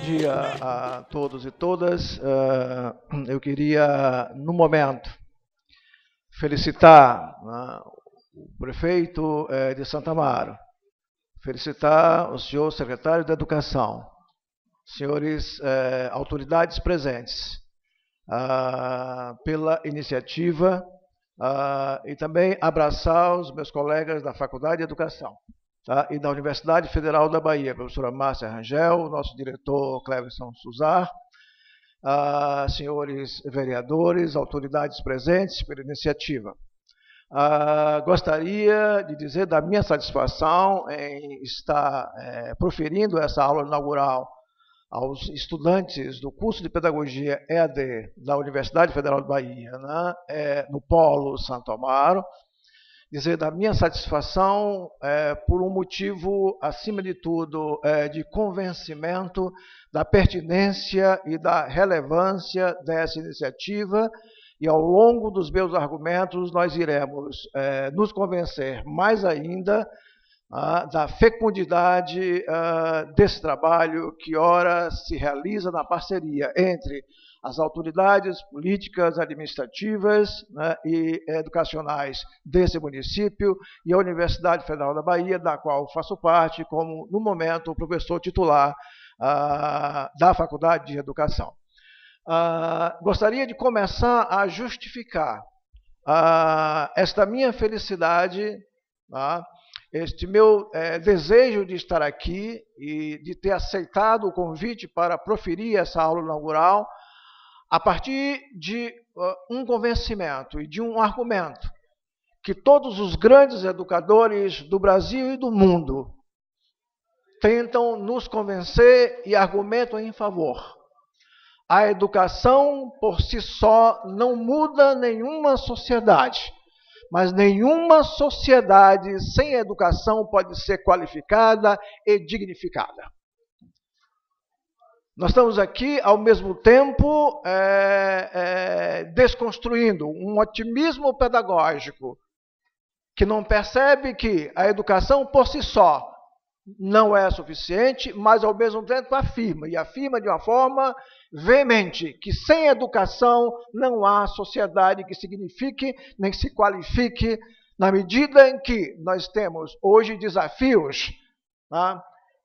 dia a todos e todas. Eu queria, no momento, felicitar o prefeito de Santo Amaro, felicitar o senhor secretário de Educação, senhores autoridades presentes, pela iniciativa, e também abraçar os meus colegas da Faculdade de Educação, tá? E da Universidade Federal da Bahia, a professora Márcia Rangel, nosso diretor Cleverson Suzar, senhores vereadores, autoridades presentes pela iniciativa. Gostaria de dizer da minha satisfação em estar proferindo essa aula inaugural aos estudantes do curso de Pedagogia EAD da Universidade Federal da Bahia, no Polo Santo Amaro, dizer da minha satisfação por um motivo, acima de tudo, de convencimento da pertinência e da relevância dessa iniciativa, e ao longo dos meus argumentos nós iremos nos convencer mais ainda da fecundidade desse trabalho que ora se realiza na parceria entre as autoridades políticas, administrativas, e educacionais desse município e a Universidade Federal da Bahia, da qual faço parte como, no momento, o professor titular da Faculdade de Educação. Gostaria de começar a justificar esta minha felicidade, este meu desejo de estar aqui e de ter aceitado o convite para proferir essa aula inaugural a partir de um convencimento e de um argumento que todos os grandes educadores do Brasil e do mundo tentam nos convencer e argumentam em favor. A educação por si só não muda nenhuma sociedade, mas nenhuma sociedade sem educação pode ser qualificada e dignificada. Nós estamos aqui, ao mesmo tempo, desconstruindo um otimismo pedagógico que não percebe que a educação por si só não é suficiente, mas, ao mesmo tempo, afirma, e afirma de uma forma veemente, que sem educação não há sociedade que signifique nem se qualifique, na medida em que nós temos hoje desafios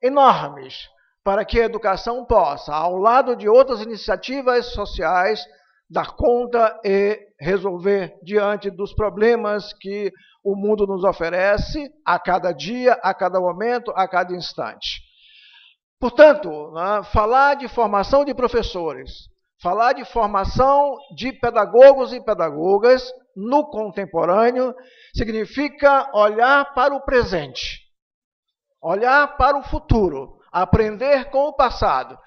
enormes para que a educação possa, ao lado de outras iniciativas sociais, dar conta e resolver diante dos problemas que o mundo nos oferece a cada dia, a cada momento, a cada instante. Portanto, falar de formação de professores, falar de formação de pedagogos e pedagogas no contemporâneo, significa olhar para o presente, olhar para o futuro, aprender com o passado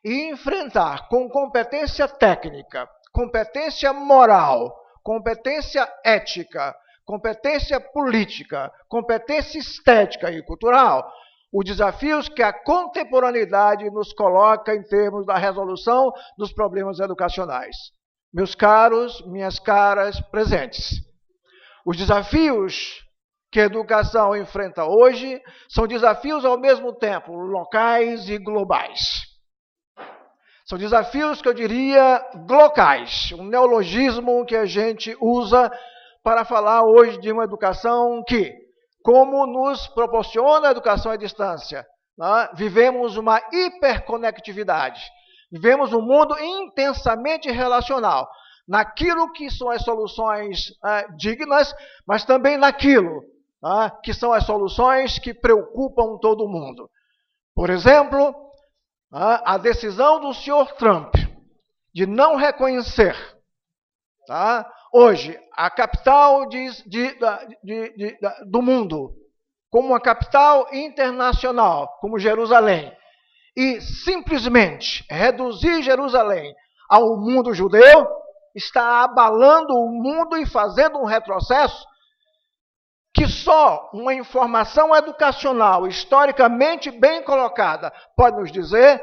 e enfrentar com competência técnica, competência moral, competência ética, competência política, competência estética e cultural, os desafios que a contemporaneidade nos coloca em termos da resolução dos problemas educacionais. Meus caros, minhas caras presentes, os desafios que a educação enfrenta hoje são desafios ao mesmo tempo locais e globais. São desafios que eu diria glocais, um neologismo que a gente usa para falar hoje de uma educação que, como nos proporciona a educação à distância, vivemos uma hiperconectividade, vivemos um mundo intensamente relacional, naquilo que são as soluções dignas, mas também naquilo que são as soluções que preocupam todo mundo. Por exemplo, a decisão do senhor Trump de não reconhecer hoje a capital do mundo como uma capital internacional, como Jerusalém, e simplesmente reduzir Jerusalém ao mundo judeu, está abalando o mundo e fazendo um retrocesso que só uma informação educacional historicamente bem colocada pode nos dizer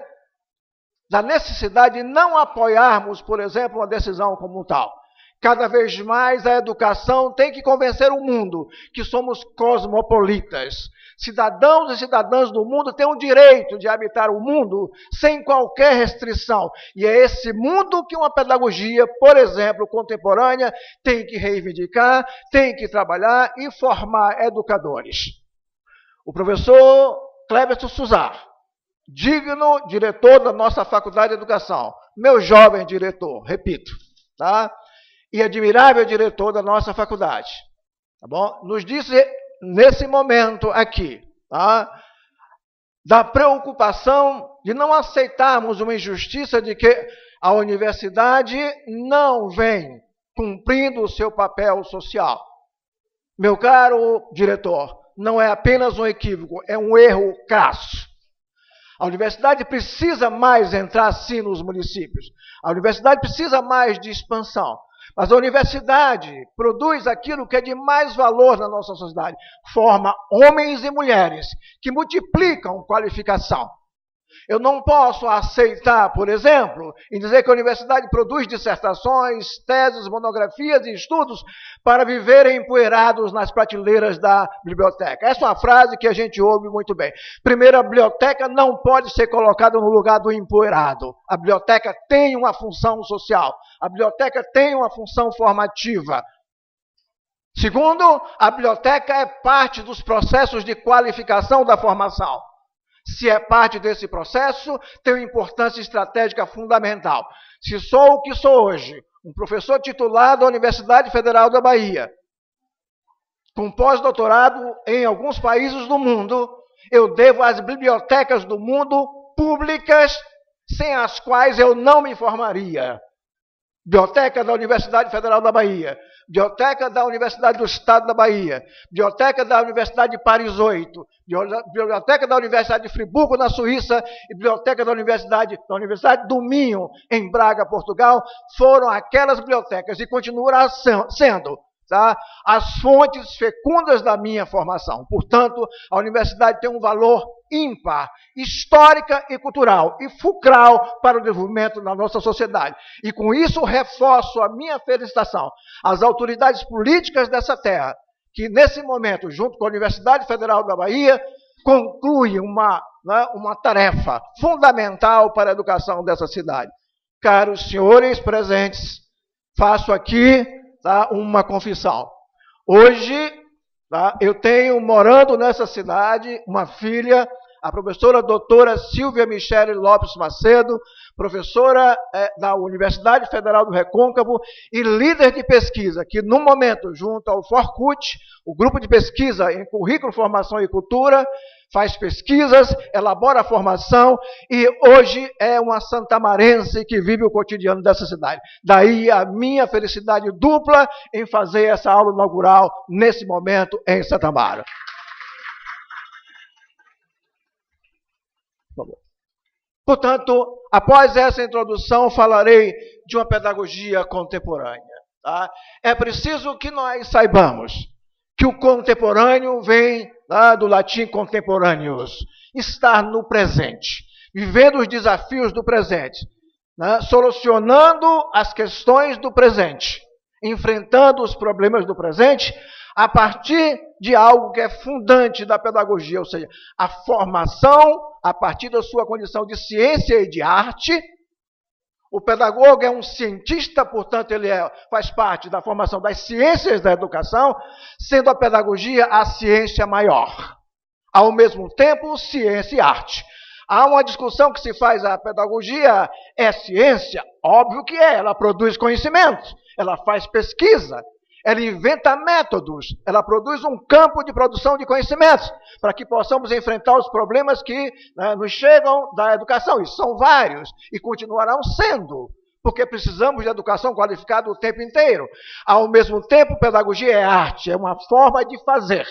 da necessidade de não apoiarmos, por exemplo, uma decisão como tal. Cada vez mais a educação tem que convencer o mundo que somos cosmopolitas. Cidadãos e cidadãs do mundo têm o direito de habitar o mundo sem qualquer restrição. E é esse mundo que uma pedagogia, por exemplo, contemporânea, tem que reivindicar, tem que trabalhar e formar educadores. O professor Cleberson Suzar, digno diretor da nossa Faculdade de Educação, meu jovem diretor, repito, tá? E admirável diretor da nossa faculdade, tá bom? Nos disse nesse momento aqui, tá? Da preocupação de não aceitarmos uma injustiça de que a universidade não vem cumprindo o seu papel social. Meu caro diretor, não é apenas um equívoco, é um erro crasso. A universidade precisa mais entrar, sim, nos municípios. A universidade precisa mais de expansão. Mas a universidade produz aquilo que é de mais valor na nossa sociedade. Forma homens e mulheres que multiplicam qualificação. Eu não posso aceitar, por exemplo, em dizer que a universidade produz dissertações, teses, monografias e estudos para viverem empoeirados nas prateleiras da biblioteca. Essa é uma frase que a gente ouve muito bem. Primeiro, a biblioteca não pode ser colocada no lugar do empoeirado. A biblioteca tem uma função social. A biblioteca tem uma função formativa. Segundo, a biblioteca é parte dos processos de qualificação da formação. Se é parte desse processo, tem uma importância estratégica fundamental. Se sou o que sou hoje, um professor titular da Universidade Federal da Bahia, com pós-doutorado em alguns países do mundo, eu devo às bibliotecas do mundo públicas, sem as quais eu não me formaria. Biblioteca da Universidade Federal da Bahia, Biblioteca da Universidade do Estado da Bahia, Biblioteca da Universidade de Paris 8, Biblioteca da Universidade de Friburgo, na Suíça, e Biblioteca da Universidade do Minho, em Braga, Portugal, foram aquelas bibliotecas e continuarão sendo, tá, as fontes fecundas da minha formação. Portanto, a universidade tem um valor ímpar, histórica e cultural, e fulcral para o desenvolvimento da nossa sociedade. E com isso reforço a minha felicitação às autoridades políticas dessa terra, que nesse momento, junto com a Universidade Federal da Bahia, conclui uma tarefa fundamental para a educação dessa cidade. Caros senhores presentes, faço aqui, tá, uma confissão. Hoje, tá, eu tenho, morando nessa cidade, uma filha, a professora doutora Silvia Michele Lopes Macedo, professora da Universidade Federal do Recôncavo e líder de pesquisa, que no momento, junto ao Forcut, o grupo de pesquisa em currículo, formação e cultura, faz pesquisas, elabora a formação e hoje é uma santamarense que vive o cotidiano dessa cidade. Daí a minha felicidade dupla em fazer essa aula inaugural nesse momento em Santa Amaro. Portanto, após essa introdução, falarei de uma pedagogia contemporânea. Tá? É preciso que nós saibamos que o contemporâneo vem, tá, do latim contemporâneos, estar no presente, vivendo os desafios do presente, né, solucionando as questões do presente, enfrentando os problemas do presente, a partir de algo que é fundante da pedagogia, ou seja, a formação a partir da sua condição de ciência e de arte. O pedagogo é um cientista, portanto, ele faz parte da formação das ciências da educação, sendo a pedagogia a ciência maior. Ao mesmo tempo, ciência e arte. Há uma discussão que se faz, a pedagogia é ciência? Óbvio que é, ela produz conhecimento, ela faz pesquisa, ela inventa métodos, ela produz um campo de produção de conhecimentos, para que possamos enfrentar os problemas que, né, nos chegam da educação, e são vários, e continuarão sendo, porque precisamos de educação qualificada o tempo inteiro. Ao mesmo tempo, pedagogia é arte, é uma forma de fazer,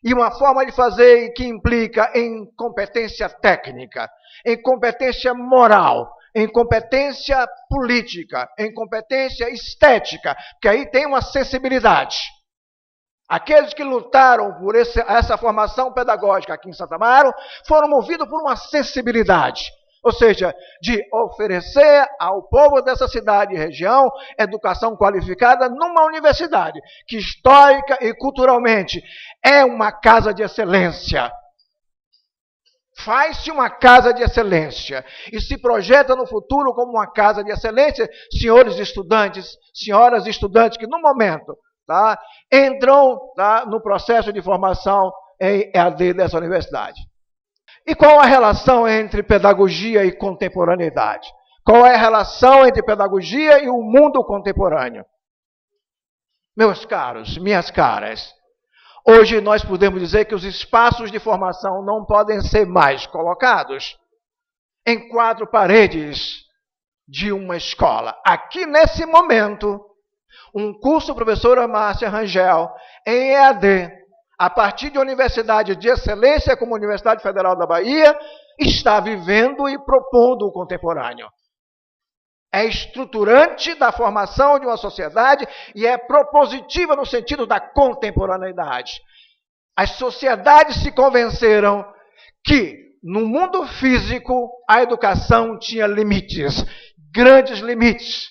e uma forma de fazer que implica em competência técnica, em competência moral, em competência política, em competência estética, que aí tem uma sensibilidade. Aqueles que lutaram por essa formação pedagógica aqui em Santa Amaro foram movidos por uma sensibilidade, ou seja, de oferecer ao povo dessa cidade e região educação qualificada numa universidade que histórica e culturalmente é uma casa de excelência. Faz-se uma casa de excelência e se projeta no futuro como uma casa de excelência, senhores estudantes, senhoras estudantes que no momento entram no processo de formação em EAD dessa universidade. E qual a relação entre pedagogia e contemporaneidade? Qual é a relação entre pedagogia e o mundo contemporâneo? Meus caros, minhas caras, hoje nós podemos dizer que os espaços de formação não podem ser mais colocados em 4 paredes de uma escola. Aqui, nesse momento, um curso professora Márcia Rangel, em EAD, a partir de uma universidade de excelência como a Universidade Federal da Bahia, está vivendo e propondo o contemporâneo. É estruturante da formação de uma sociedade e é propositiva no sentido da contemporaneidade. As sociedades se convenceram que, no mundo físico, a educação tinha limites, grandes limites.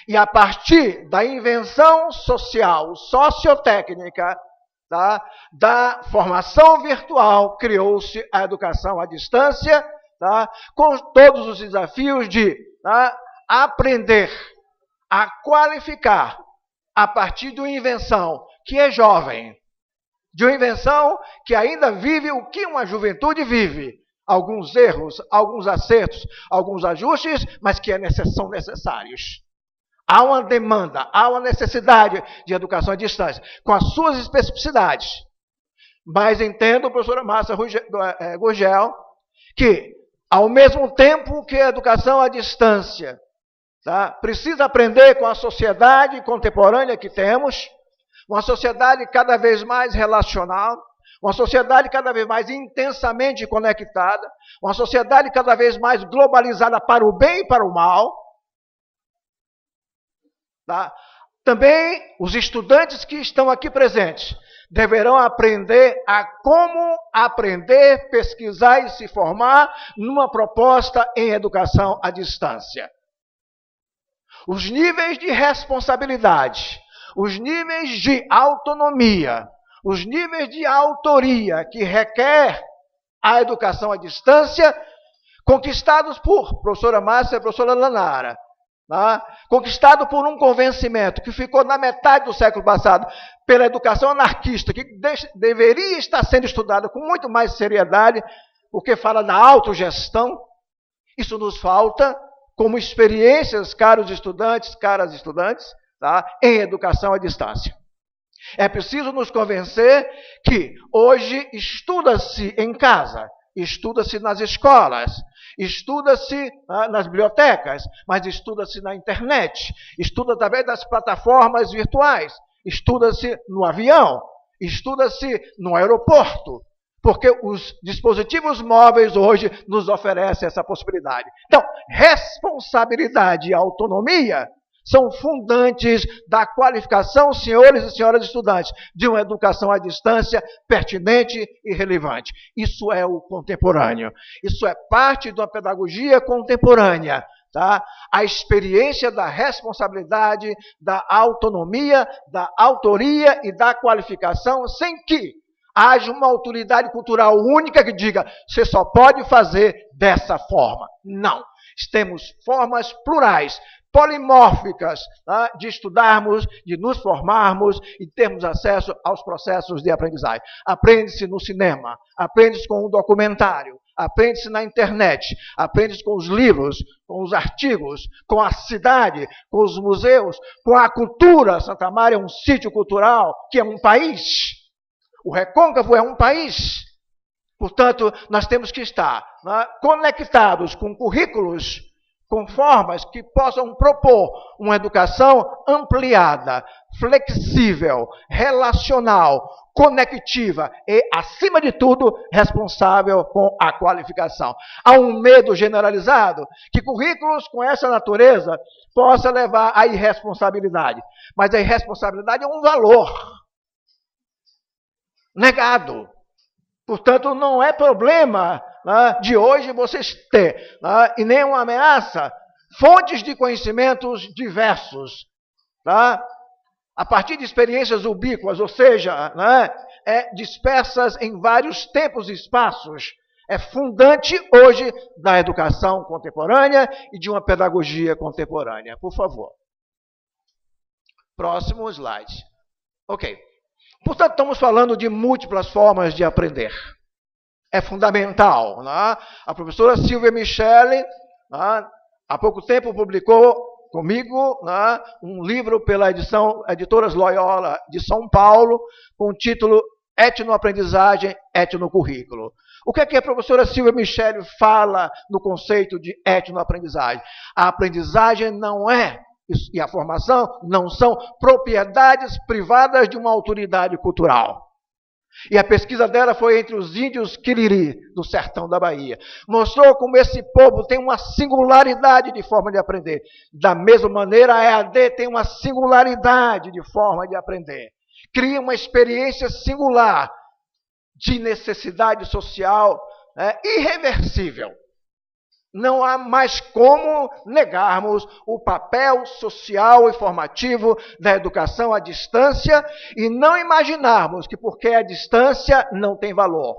E a partir da invenção social, sociotécnica, da formação virtual, criou-se a educação à distância, com todos os desafios de aprender a qualificar a partir de uma invenção que é jovem, de uma invenção que ainda vive o que uma juventude vive. Alguns erros, alguns acertos, alguns ajustes, mas que são necessários. Há uma demanda, há uma necessidade de educação à distância, com as suas especificidades. Mas entendo, professora Márcia Gurgel, que, ao mesmo tempo que a educação à distância precisa aprender com a sociedade contemporânea que temos, uma sociedade cada vez mais relacional, uma sociedade cada vez mais intensamente conectada, uma sociedade cada vez mais globalizada para o bem e para o mal. Também os estudantes que estão aqui presentes deverão aprender a como aprender, pesquisar e se formar numa proposta em educação à distância. Os níveis de responsabilidade, os níveis de autonomia, os níveis de autoria que requer a educação à distância, conquistados por professora Márcia e professora Lanara, conquistado por um convencimento que ficou na metade do século passado pela educação anarquista, que deveria estar sendo estudada com muito mais seriedade, porque fala da autogestão. Isso nos falta como experiências, caros estudantes, caras estudantes, em educação à distância. É preciso nos convencer que hoje estuda-se em casa, estuda-se nas escolas, estuda-se nas bibliotecas, mas estuda-se na internet, estuda através das plataformas virtuais, estuda-se no avião, estuda-se no aeroporto, porque os dispositivos móveis hoje nos oferecem essa possibilidade. Então, responsabilidade e autonomia são fundantes da qualificação, senhores e senhoras estudantes, de uma educação à distância pertinente e relevante. Isso é o contemporâneo. Isso é parte de uma pedagogia contemporânea. A experiência da responsabilidade, da autonomia, da autoria e da qualificação, sem que haja uma autoridade cultural única que diga, você só pode fazer dessa forma. Não. Temos formas plurais, polimórficas, de estudarmos, de nos formarmos e termos acesso aos processos de aprendizagem. Aprende-se no cinema, aprende-se com o documentário, aprende-se na internet, aprende-se com os livros, com os artigos, com a cidade, com os museus, com a cultura. Santa Maria é um sítio cultural que é um país. O Recôncavo é um país. Portanto, nós temos que estar conectados com currículos, com formas que possam propor uma educação ampliada, flexível, relacional, conectiva e, acima de tudo, responsável com a qualificação. Há um medo generalizado que currículos com essa natureza possam levar à irresponsabilidade. Mas a irresponsabilidade é um valor negado. Portanto, não é problema né, de hoje vocês têm, né, e nem uma ameaça, fontes de conhecimentos diversos, tá? A partir de experiências ubíquas, ou seja, né, dispersas em vários tempos e espaços, é fundante hoje da educação contemporânea e de uma pedagogia contemporânea. Por favor. Próximo slide. Ok. Portanto, estamos falando de múltiplas formas de aprender. É fundamental. Né? A professora Silvia Michele, né, há pouco tempo, publicou comigo, né, um livro pela Editoras Loyola de São Paulo, com o título Etnoaprendizagem, Etnocurrículo. O que é que a professora Silvia Michele fala no conceito de etnoaprendizagem? A aprendizagem não é, e a formação não são propriedades privadas de uma autoridade cultural. E a pesquisa dela foi entre os índios Quiriri, do sertão da Bahia. Mostrou como esse povo tem uma singularidade de forma de aprender. Da mesma maneira, a EAD tem uma singularidade de forma de aprender. Cria uma experiência singular de necessidade social, irreversível. Não há mais como negarmos o papel social e formativo da educação à distância e não imaginarmos que porque é à distância não tem valor.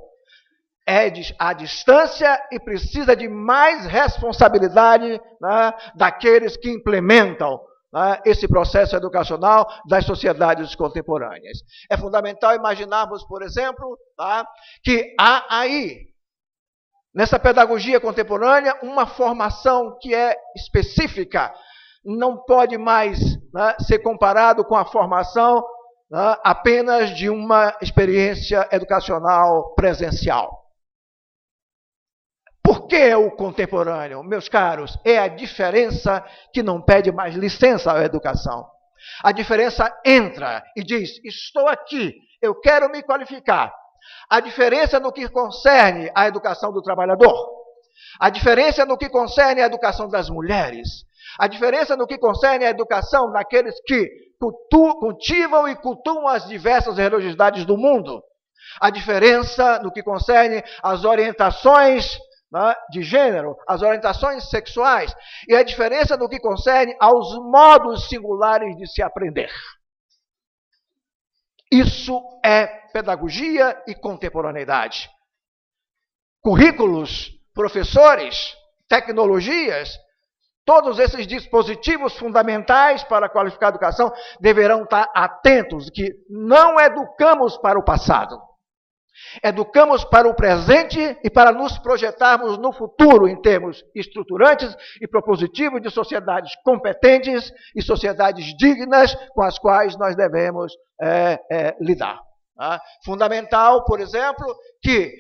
É à distância e precisa de mais responsabilidade, né, daqueles que implementam, né, esse processo educacional das sociedades contemporâneas. É fundamental imaginarmos, por exemplo, tá, que há aí, nessa pedagogia contemporânea, uma formação que é específica, não pode mais, né, ser comparado com a formação, né, apenas de uma experiência educacional presencial. Por que o contemporâneo, meus caros? É a diferença que não pede mais licença à educação. A diferença entra e diz, estou aqui, eu quero me qualificar. A diferença no que concerne à educação do trabalhador, a diferença no que concerne à educação das mulheres, a diferença no que concerne à educação daqueles que cultivam e cultuam as diversas religiosidades do mundo, a diferença no que concerne às orientações, né, de gênero, as orientações sexuais, e a diferença no que concerne aos modos singulares de se aprender. Isso é pedagogia e contemporaneidade. Currículos, professores, tecnologias, todos esses dispositivos fundamentais para qualificar a educação deverão estar atentos que não educamos para o passado. Educamos para o presente e para nos projetarmos no futuro em termos estruturantes e propositivos de sociedades competentes e sociedades dignas com as quais nós devemos lidar. Tá? Fundamental, por exemplo, que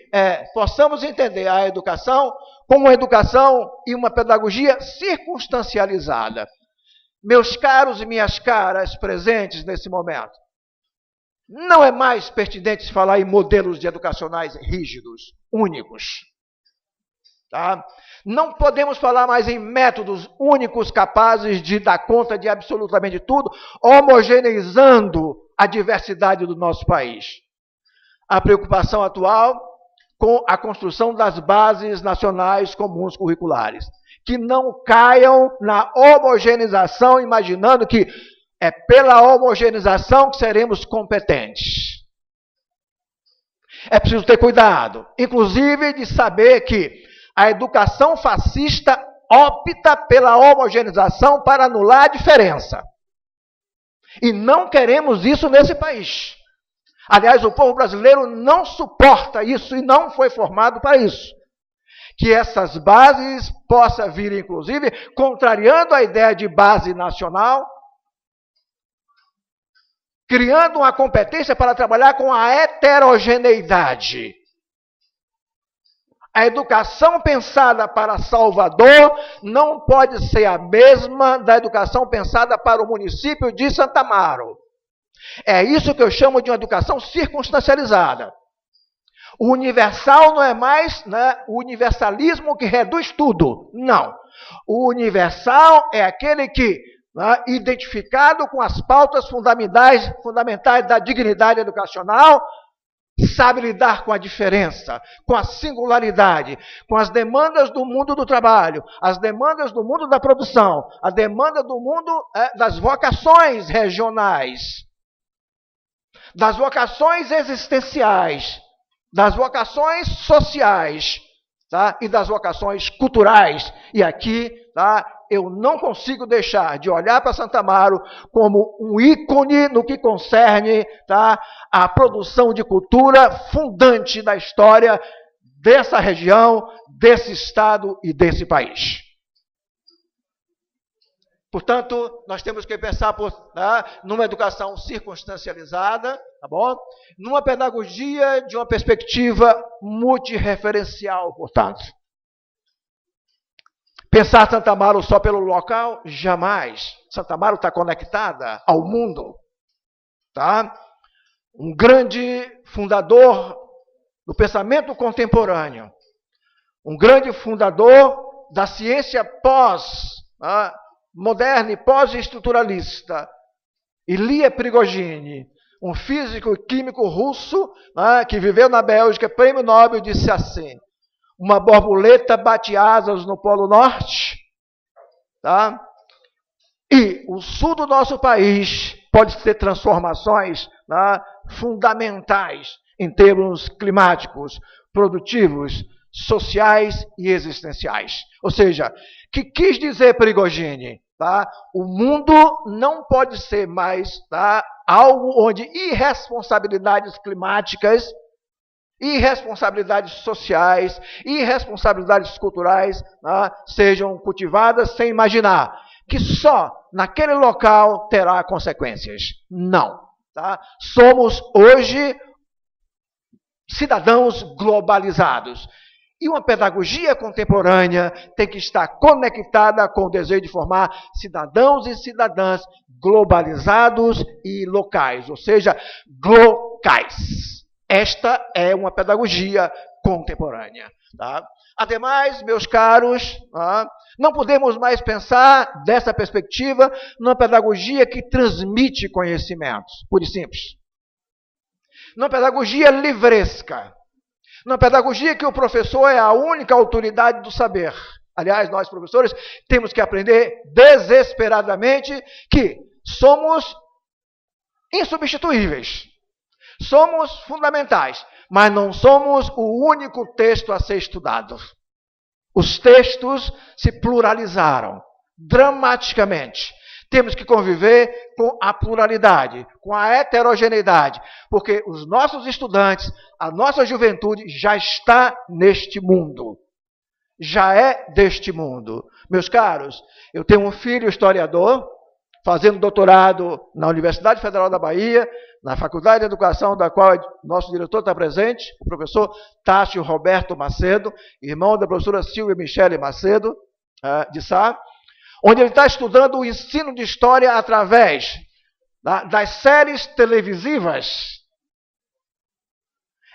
possamos entender a educação como uma educação e uma pedagogia circunstancializada. Meus caros e minhas caras presentes nesse momento, não é mais pertinente falar em modelos educacionais rígidos, únicos. Tá? Não podemos falar mais em métodos únicos capazes de dar conta de absolutamente tudo, homogeneizando a diversidade do nosso país. A preocupação atual com a construção das bases nacionais comuns curriculares, que não caiam na homogeneização, imaginando que é pela homogeneização que seremos competentes. É preciso ter cuidado, inclusive de saber que a educação fascista opta pela homogeneização para anular a diferença. E não queremos isso nesse país. Aliás, o povo brasileiro não suporta isso e não foi formado para isso. Que essas bases possam vir, inclusive, contrariando a ideia de base nacional, criando uma competência para trabalhar com a heterogeneidade. A educação pensada para Salvador não pode ser a mesma da educação pensada para o município de Santa Amaro. É isso que eu chamo de uma educação circunstancializada. O universal não é mais, né, o universalismo que reduz tudo. Não. O universal é aquele que, né, identificado com as pautas fundamentais da dignidade educacional, sabe lidar com a diferença, com a singularidade, com as demandas do mundo do trabalho, as demandas do mundo da produção, a demanda do mundo das vocações regionais, das vocações existenciais, das vocações sociais, tá? E das vocações culturais. E aqui, tá? Eu não consigo deixar de olhar para Santo Amaro como um ícone no que concerne, tá, a produção de cultura fundante da história dessa região, desse estado e desse país. Portanto, nós temos que pensar numa educação circunstancializada, tá bom? Numa pedagogia de uma perspectiva multireferencial, portanto. Pensar Santo Amaro só pelo local? Jamais. Santo Amaro está conectada ao mundo. Tá? Um grande fundador do pensamento contemporâneo. Um grande fundador da ciência pós-moderna e pós-estruturalista. Ilia Prigogine, um físico e químico russo que viveu na Bélgica, prêmio Nobel, disse assim: uma borboleta bate asas no Polo Norte, tá? E o sul do nosso país pode ter transformações fundamentais em termos climáticos, produtivos, sociais e existenciais. Ou seja, que quis dizer Prigogine? Tá? O mundo não pode ser mais algo onde irresponsabilidades climáticas, irresponsabilidades sociais, irresponsabilidades culturais sejam cultivadas sem imaginar que só naquele local terá consequências. Não. Tá? Somos hoje cidadãos globalizados. E uma pedagogia contemporânea tem que estar conectada com o desejo de formar cidadãos e cidadãs globalizados e locais, ou seja, glocais. Esta é uma pedagogia contemporânea. Tá? Ademais, meus caros, não podemos mais pensar dessa perspectiva numa pedagogia que transmite conhecimentos, pura e simples. Numa pedagogia livresca. Numa pedagogia que o professor é a única autoridade do saber. Aliás, nós, professores, temos que aprender desesperadamente que somos insubstituíveis. Somos fundamentais, mas não somos o único texto a ser estudado. Os textos se pluralizaram dramaticamente. Temos que conviver com a pluralidade, com a heterogeneidade, porque os nossos estudantes, a nossa juventude já está neste mundo. Já é deste mundo. Meus caros, eu tenho um filho historiador, fazendo doutorado na Universidade Federal da Bahia, na Faculdade de Educação, da qual nosso diretor está presente, o professor Tássio Roberto Macedo, irmão da professora Silvia Michele Macedo, de Sá, onde ele está estudando o ensino de história através das séries televisivas,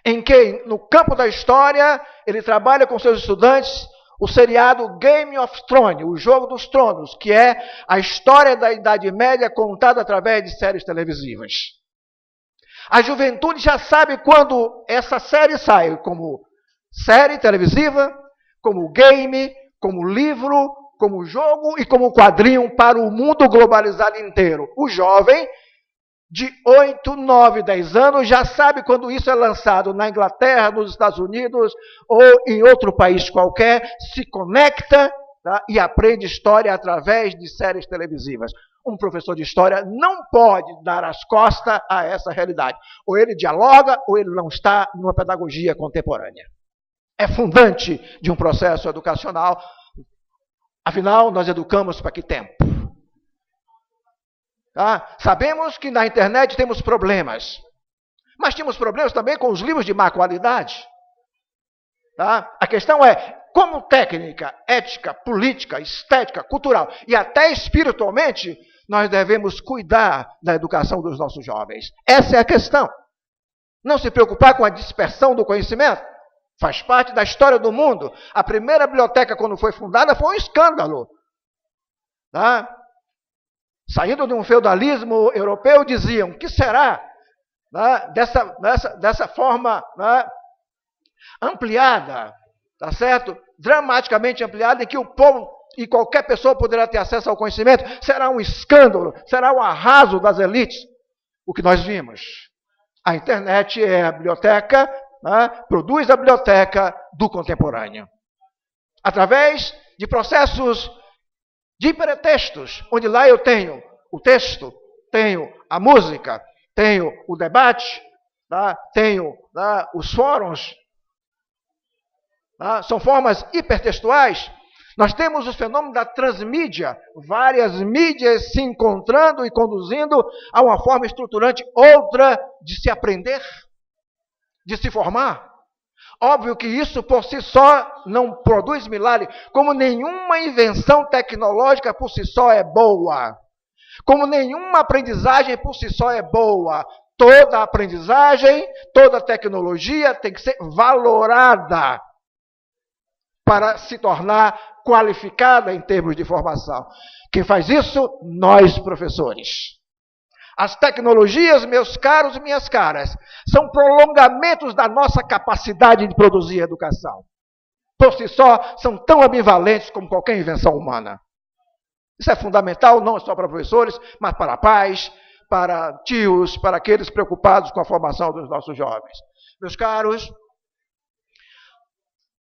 em que, no campo da história, ele trabalha com seus estudantes o seriado Game of Thrones, o Jogo dos Tronos, que é a história da Idade Média contada através de séries televisivas. A juventude já sabe quando essa série sai, como série televisiva, como game, como livro, como jogo e como quadrinho para o mundo globalizado inteiro. O jovem de 8, 9, 10 anos já sabe quando isso é lançado na Inglaterra, nos Estados Unidos ou em outro país qualquer, se conecta e aprende história através de séries televisivas. Um professor de história não pode dar as costas a essa realidade. Ou ele dialoga ou ele não está numa pedagogia contemporânea. É fundante de um processo educacional. Afinal, nós educamos para que tempo? Tá? Sabemos que na internet temos problemas, mas temos problemas também com os livros de má qualidade. Tá? A questão é, como técnica, ética, política, estética, cultural e até espiritualmente, nós devemos cuidar da educação dos nossos jovens. Essa é a questão. Não se preocupar com a dispersão do conhecimento. Faz parte da história do mundo. A primeira biblioteca, quando foi fundada, foi um escândalo. Tá? Saindo de um feudalismo europeu, diziam, o que será né, dessa forma, né, ampliada, tá certo? Dramaticamente ampliada, em que o povo e qualquer pessoa poderá ter acesso ao conhecimento, será um escândalo, será um arraso das elites. O que nós vimos. A internet é a biblioteca, né, produz a biblioteca do contemporâneo. Através de processos de hipertextos, onde lá eu tenho o texto, tenho a música, tenho o debate, tá, tenho, tá, os fóruns, tá, são formas hipertextuais. Nós temos o fenômeno da transmídia, várias mídias se encontrando e conduzindo a uma forma estruturante, outra de se aprender, de se formar. Óbvio que isso por si só não produz milagre, como nenhuma invenção tecnológica por si só é boa, como nenhuma aprendizagem por si só é boa. Toda aprendizagem, toda tecnologia tem que ser valorada para se tornar qualificada em termos de formação. Quem faz isso? Nós, professores. As tecnologias, meus caros e minhas caras, são prolongamentos da nossa capacidade de produzir educação. Por si só, são tão ambivalentes como qualquer invenção humana. Isso é fundamental não só para professores, mas para pais, para tios, para aqueles preocupados com a formação dos nossos jovens. Meus caros,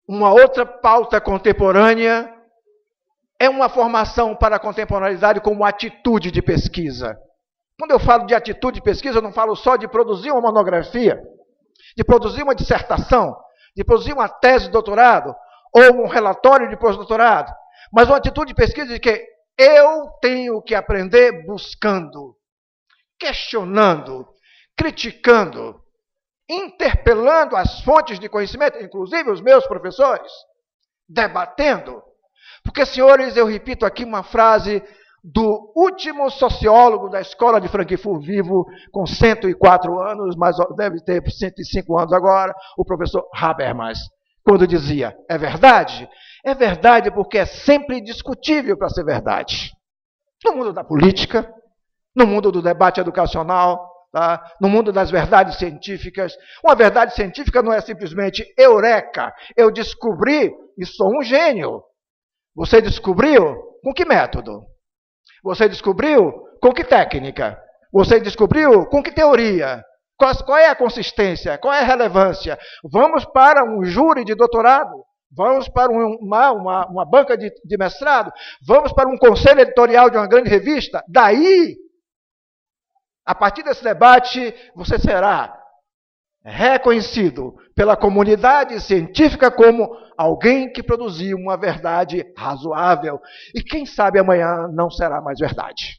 uma outra pauta contemporânea é uma formação para a contemporaneidade como atitude de pesquisa. Quando eu falo de atitude de pesquisa, eu não falo só de produzir uma monografia, de produzir uma dissertação, de produzir uma tese de doutorado ou um relatório de pós-doutorado, mas uma atitude de pesquisa de que eu tenho que aprender buscando, questionando, criticando, interpelando as fontes de conhecimento, inclusive os meus professores, debatendo. Porque, senhores, eu repito aqui uma frase do último sociólogo da escola de Frankfurt vivo, com 104 anos, mas deve ter 105 anos agora, o professor Habermas, quando dizia, é verdade? É verdade porque é sempre discutível para ser verdade. No mundo da política, no mundo do debate educacional, tá? No mundo das verdades científicas. Uma verdade científica não é simplesmente eureka, eu descobri e sou um gênio. Você descobriu com que método? Você descobriu com que técnica? Você descobriu com que teoria? Qual é a consistência? Qual é a relevância? Vamos para um júri de doutorado? Vamos para uma banca de mestrado? Vamos para um conselho editorial de uma grande revista? Daí, a partir desse debate, você será reconhecido pela comunidade científica como alguém que produziu uma verdade razoável. E quem sabe amanhã não será mais verdade.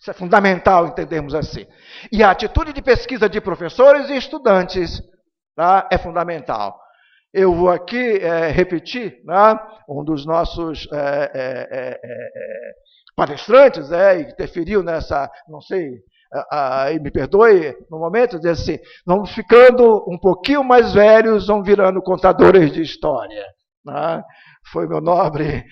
Isso é fundamental entendermos assim. E a atitude de pesquisa de professores e estudantes, tá, é fundamental. Eu vou aqui repetir, né, um dos nossos palestrantes, e interferiu nessa, não sei, me perdoe no momento, diz assim, vamos ficando um pouquinho mais velhos, vamos virando contadores de história. Né? Foi meu nobre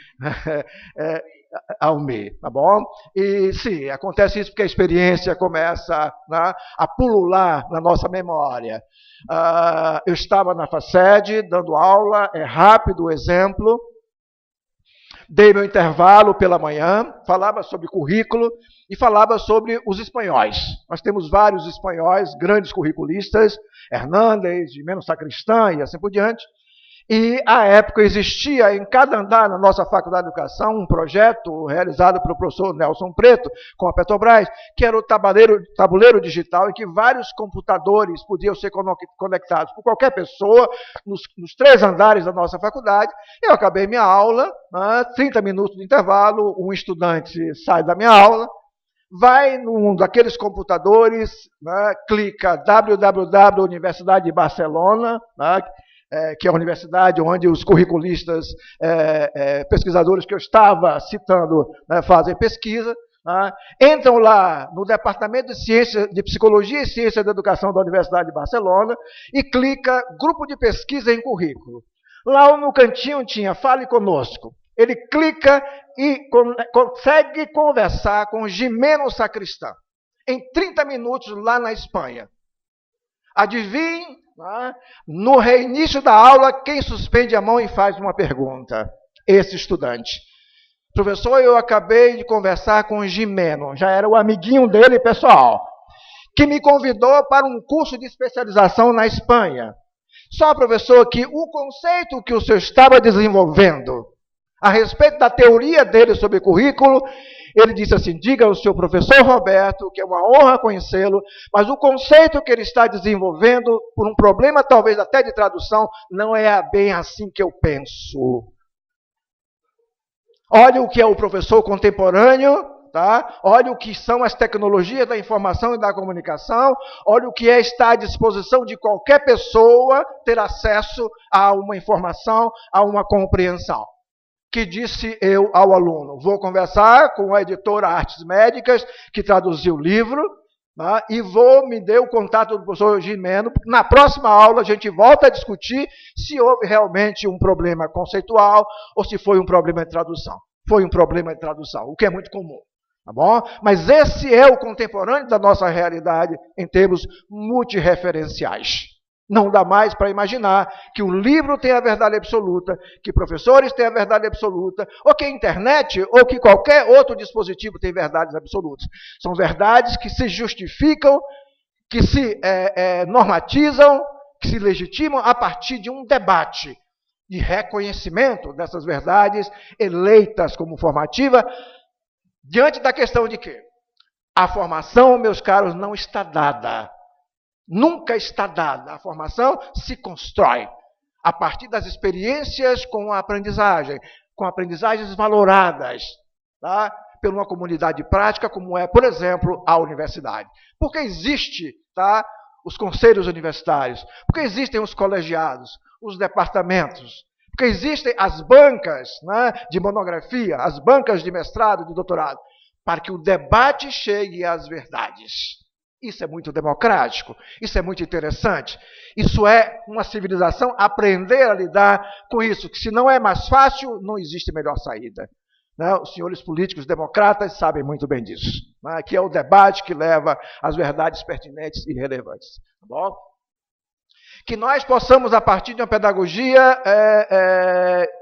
Almir, tá bom? E sim, acontece isso porque a experiência começa, né, a pulular na nossa memória. Eu estava na FACED dando aula, é rápido o exemplo, dei meu intervalo pela manhã, falava sobre currículo e falava sobre os espanhóis. Nós temos vários espanhóis, grandes curriculistas, Hernández, Jimeno Sacristán e assim por diante. E, à época, existia em cada andar na nossa Faculdade de Educação um projeto realizado pelo professor Nelson Preto, com a Petrobras, que era o tabuleiro digital, em que vários computadores podiam ser conectados por qualquer pessoa, nos 3 andares da nossa faculdade. Eu acabei minha aula, 30 minutos de intervalo, um estudante sai da minha aula, vai num daqueles computadores, clica www Universidade de Barcelona, que é a universidade onde os curriculistas, pesquisadores que eu estava citando, fazem pesquisa, entram lá no Departamento de Psicologia e Ciência da Educação da Universidade de Barcelona e clica Grupo de Pesquisa em Currículo. Lá no cantinho tinha Fale Conosco. Ele clica e consegue conversar com Jimeno Sacristán. em 30 minutos lá na Espanha. Adivinhe, né? No reinício da aula, quem suspende a mão e faz uma pergunta? Esse estudante. Professor, eu acabei de conversar com o Gimeno, já era o amiguinho dele pessoal, que me convidou para um curso de especialização na Espanha. Só, professor, que o conceito que o senhor estava desenvolvendo a respeito da teoria dele sobre currículo, ele disse assim, diga ao seu professor Roberto, que é uma honra conhecê-lo, mas o conceito que ele está desenvolvendo, por um problema talvez até de tradução, não é bem assim que eu penso. Olha o que é o professor contemporâneo, tá? Olha o que são as tecnologias da informação e da comunicação, olha o que é estar à disposição de qualquer pessoa ter acesso a uma informação, a uma compreensão. Que disse eu ao aluno, vou conversar com a editora Artes Médicas, que traduziu o livro, tá? E me dê o contato do professor Gimeno, na próxima aula a gente volta a discutir se houve realmente um problema conceitual ou se foi um problema de tradução. Foi um problema de tradução, o que é muito comum. Tá bom? Mas esse é o contemporâneo da nossa realidade em termos multireferenciais. Não dá mais para imaginar que o livro tem a verdade absoluta, que professores têm a verdade absoluta, ou que a internet, ou que qualquer outro dispositivo tem verdades absolutas. São verdades que se justificam, que se normatizam, que se legitimam a partir de um debate de reconhecimento dessas verdades eleitas como formativa, diante da questão de que a formação, meus caros, não está dada. Nunca está dada. A formação se constrói a partir das experiências com a aprendizagem, com aprendizagens valoradas, tá? Por uma comunidade prática, como é, por exemplo, a universidade. Porque existe, tá, os conselhos universitários, porque existem os colegiados, os departamentos, porque existem as bancas, né, de monografia, as bancas de mestrado, de doutorado, para que o debate chegue às verdades. Isso é muito democrático, isso é muito interessante. Isso é uma civilização aprender a lidar com isso, que se não é mais fácil, não existe melhor saída. Né? Os senhores políticos democratas sabem muito bem disso. Né? Que é o debate que leva às verdades pertinentes e relevantes. Tá bom? Que nós possamos, a partir de uma pedagogia,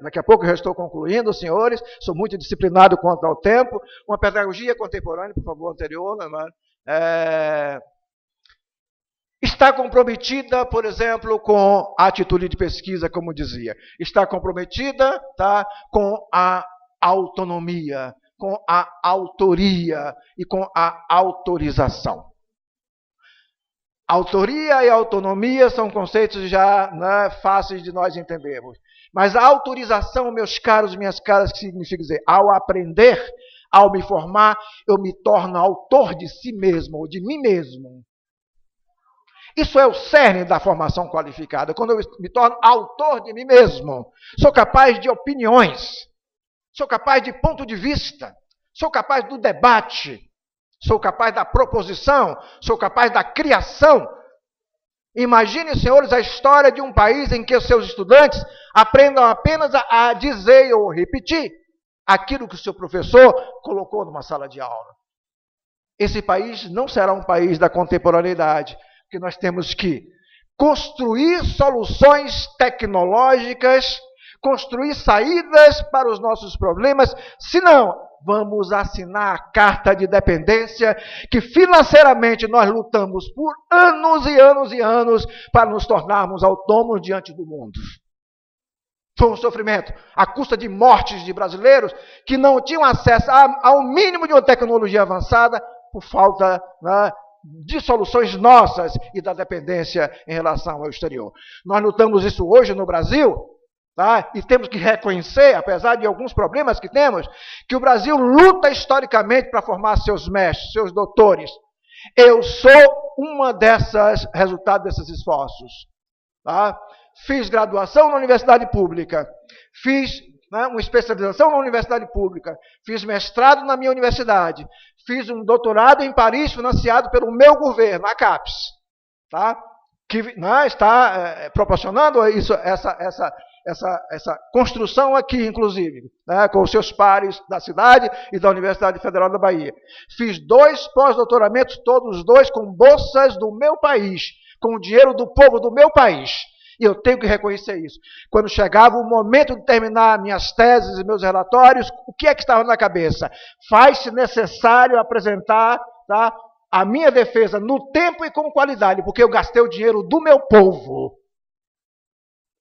daqui a pouco eu já estou concluindo, senhores, sou muito disciplinado quanto ao tempo, uma pedagogia contemporânea, por favor, anterior, né? Está comprometida, por exemplo, com a atitude de pesquisa, como dizia. Está comprometida, tá, com a autonomia, com a autoria e com a autorização. Autoria e autonomia são conceitos já, né, fáceis de nós entendermos. Mas a autorização, meus caros, minhas caras, que significa dizer, ao aprender, ao me formar, eu me torno autor de si mesmo, ou de mim mesmo. Isso é o cerne da formação qualificada. Quando eu me torno autor de mim mesmo, sou capaz de opiniões, sou capaz de ponto de vista, sou capaz do debate, sou capaz da proposição, sou capaz da criação. Imaginem, senhores, a história de um país em que os seus estudantes aprendam apenas a dizer ou repetir aquilo que o seu professor colocou numa sala de aula. Esse país não será um país da contemporaneidade, porque nós temos que construir soluções tecnológicas, construir saídas para os nossos problemas, senão vamos assinar a carta de dependência que financeiramente nós lutamos por anos e anos e anos para nos tornarmos autônomos diante do mundo. Foi um sofrimento, à custa de mortes de brasileiros que não tinham acesso ao mínimo de uma tecnologia avançada por falta, né, de soluções nossas e da dependência em relação ao exterior. Nós lutamos isso hoje no Brasil, tá? E temos que reconhecer, apesar de alguns problemas que temos, que o Brasil luta historicamente para formar seus mestres, seus doutores. Eu sou uma resultado desses esforços. Tá? Fiz graduação na universidade pública, fiz, né, uma especialização na universidade pública, fiz mestrado na minha universidade, fiz um doutorado em Paris financiado pelo meu governo, a CAPES, tá? Que, né, está proporcionando essa essa construção aqui, inclusive, né, com os seus pares da cidade e da Universidade Federal da Bahia. Fiz 2 pós-doutoramentos, todos 2 com bolsas do meu país, com o dinheiro do povo do meu país. E eu tenho que reconhecer isso. Quando chegava o momento de terminar minhas teses e meus relatórios, o que é que estava na cabeça? Faz-se necessário apresentar, tá, a minha defesa no tempo e com qualidade, porque eu gastei o dinheiro do meu povo.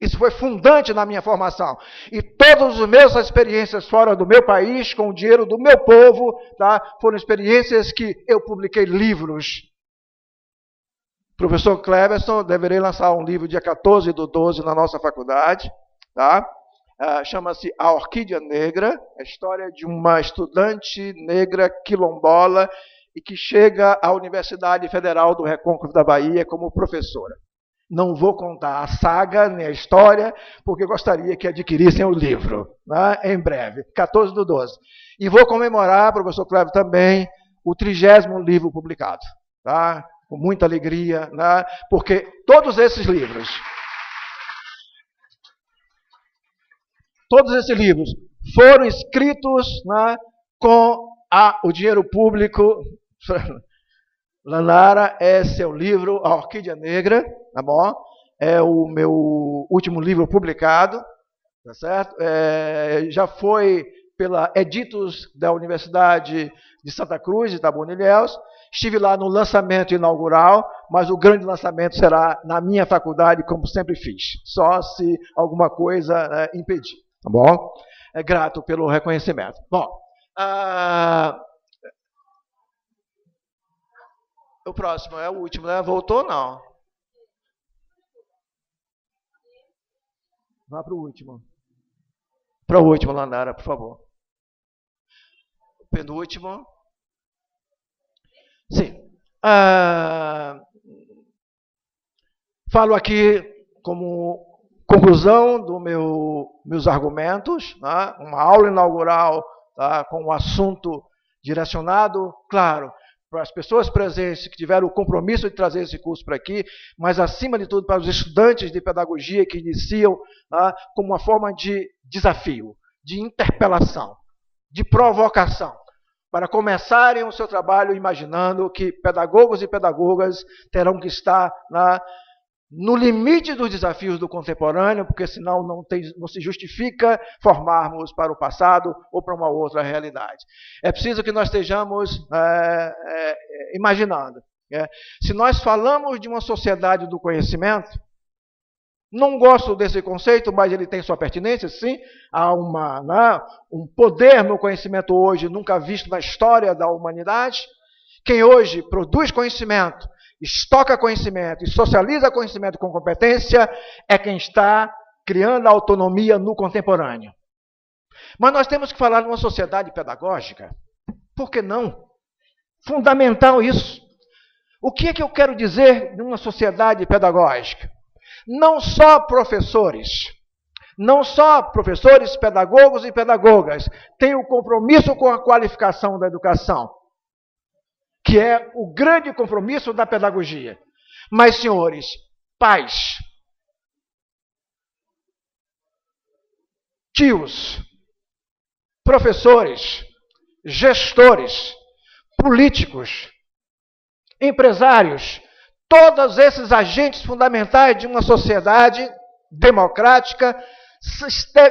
Isso foi fundante na minha formação. E todas as minhas experiências fora do meu país, com o dinheiro do meu povo, tá, foram experiências que eu publiquei livros. O professor Cleverson deveria lançar um livro dia 14/12 na nossa faculdade. Tá? Chama-se A Orquídea Negra, a história de uma estudante negra quilombola e que chega à Universidade Federal do Recôncavo da Bahia como professora. Não vou contar a saga nem a história, porque gostaria que adquirissem o livro, né, em breve, 14/12. E vou comemorar, professor Cleber, também o 30º livro publicado, tá? Com muita alegria, né, porque todos esses livros foram escritos, né, com o dinheiro público. Lanara, esse é o livro, A Orquídea Negra, tá bom? É o meu último livro publicado, tá certo? Já foi pela Editos da Universidade de Santa Cruz, de Itabuna-Ilhéus. Estive lá no lançamento inaugural, mas o grande lançamento será na minha faculdade, como sempre fiz, só se alguma coisa impedir, tá bom? Grato pelo reconhecimento. Bom, o próximo é o último, né? Voltou, não? Vá para o último. Para o último, Lanara, por favor. Penúltimo. Sim. Falo aqui como conclusão dos meus argumentos, né? Uma aula inaugural, tá? Com um assunto direcionado, claro, para as pessoas presentes que tiveram o compromisso de trazer esse curso para aqui, mas, acima de tudo, para os estudantes de pedagogia que iniciam, tá, como uma forma de desafio, de interpelação, de provocação, para começarem o seu trabalho imaginando que pedagogos e pedagogas terão que estar no limite dos desafios do contemporâneo, porque senão não se justifica formarmos para o passado ou para uma outra realidade. É preciso que nós estejamos imaginando. Se nós falamos de uma sociedade do conhecimento, não gosto desse conceito, mas ele tem sua pertinência, sim. Há um poder no conhecimento hoje nunca visto na história da humanidade. Quem hoje produz conhecimento, estoca conhecimento e socializa conhecimento com competência é quem está criando a autonomia no contemporâneo. Mas nós temos que falar de uma sociedade pedagógica. Por que não? Fundamental isso. O que é que eu quero dizer de uma sociedade pedagógica? Não só professores, pedagogos e pedagogas têm o compromisso com a qualificação da educação, que é o grande compromisso da pedagogia. Mas, senhores, pais, tios, professores, gestores, políticos, empresários, todos esses agentes fundamentais de uma sociedade democrática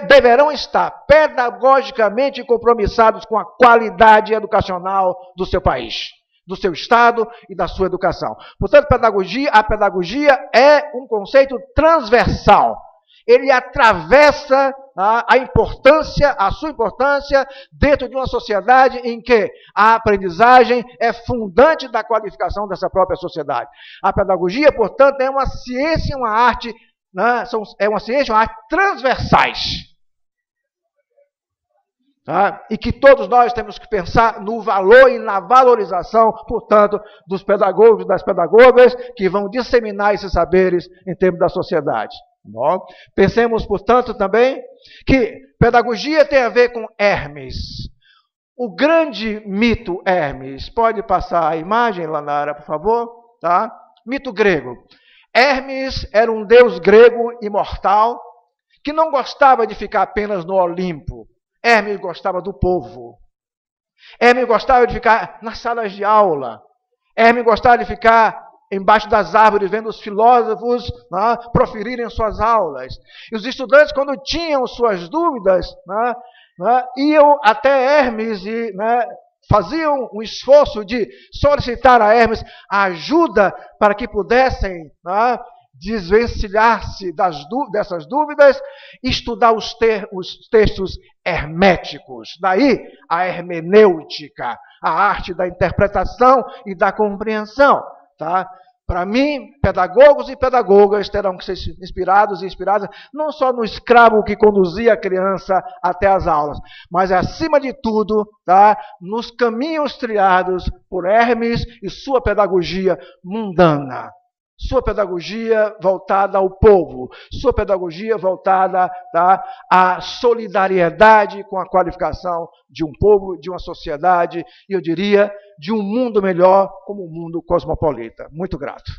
deverão estar pedagogicamente compromissados com a qualidade educacional do seu país, do seu Estado e da sua educação. Portanto, a pedagogia é um conceito transversal. Ele atravessa a sua importância dentro de uma sociedade em que a aprendizagem é fundante da qualificação dessa própria sociedade. A pedagogia, portanto, é uma ciência e uma arte, é uma ciência e uma arte transversais. E que todos nós temos que pensar no valor e na valorização, portanto, dos pedagogos e das pedagogas que vão disseminar esses saberes em termos da sociedade. Bom, pensemos, portanto, também que pedagogia tem a ver com Hermes. O grande mito Hermes. Pode passar a imagem, Lanara, por favor? Tá? Mito grego. Hermes era um deus grego imortal que não gostava de ficar apenas no Olimpo. Hermes gostava do povo. Hermes gostava de ficar nas salas de aula. Hermes gostava de ficar embaixo das árvores, vendo os filósofos proferirem suas aulas. E os estudantes, quando tinham suas dúvidas, iam até Hermes e faziam um esforço de solicitar a Hermes a ajuda para que pudessem desvencilhar-se dessas dúvidas e estudar os textos herméticos. Daí a hermenêutica, a arte da interpretação e da compreensão. Para mim, pedagogos e pedagogas terão que ser inspirados e inspiradas não só no escravo que conduzia a criança até as aulas, mas, acima de tudo, nos caminhos trilhados por Hermes e sua pedagogia mundana. Sua pedagogia voltada ao povo, sua pedagogia voltada à solidariedade com a qualificação de um povo, de uma sociedade, e eu diria, de um mundo melhor como um mundo cosmopolita. Muito grato.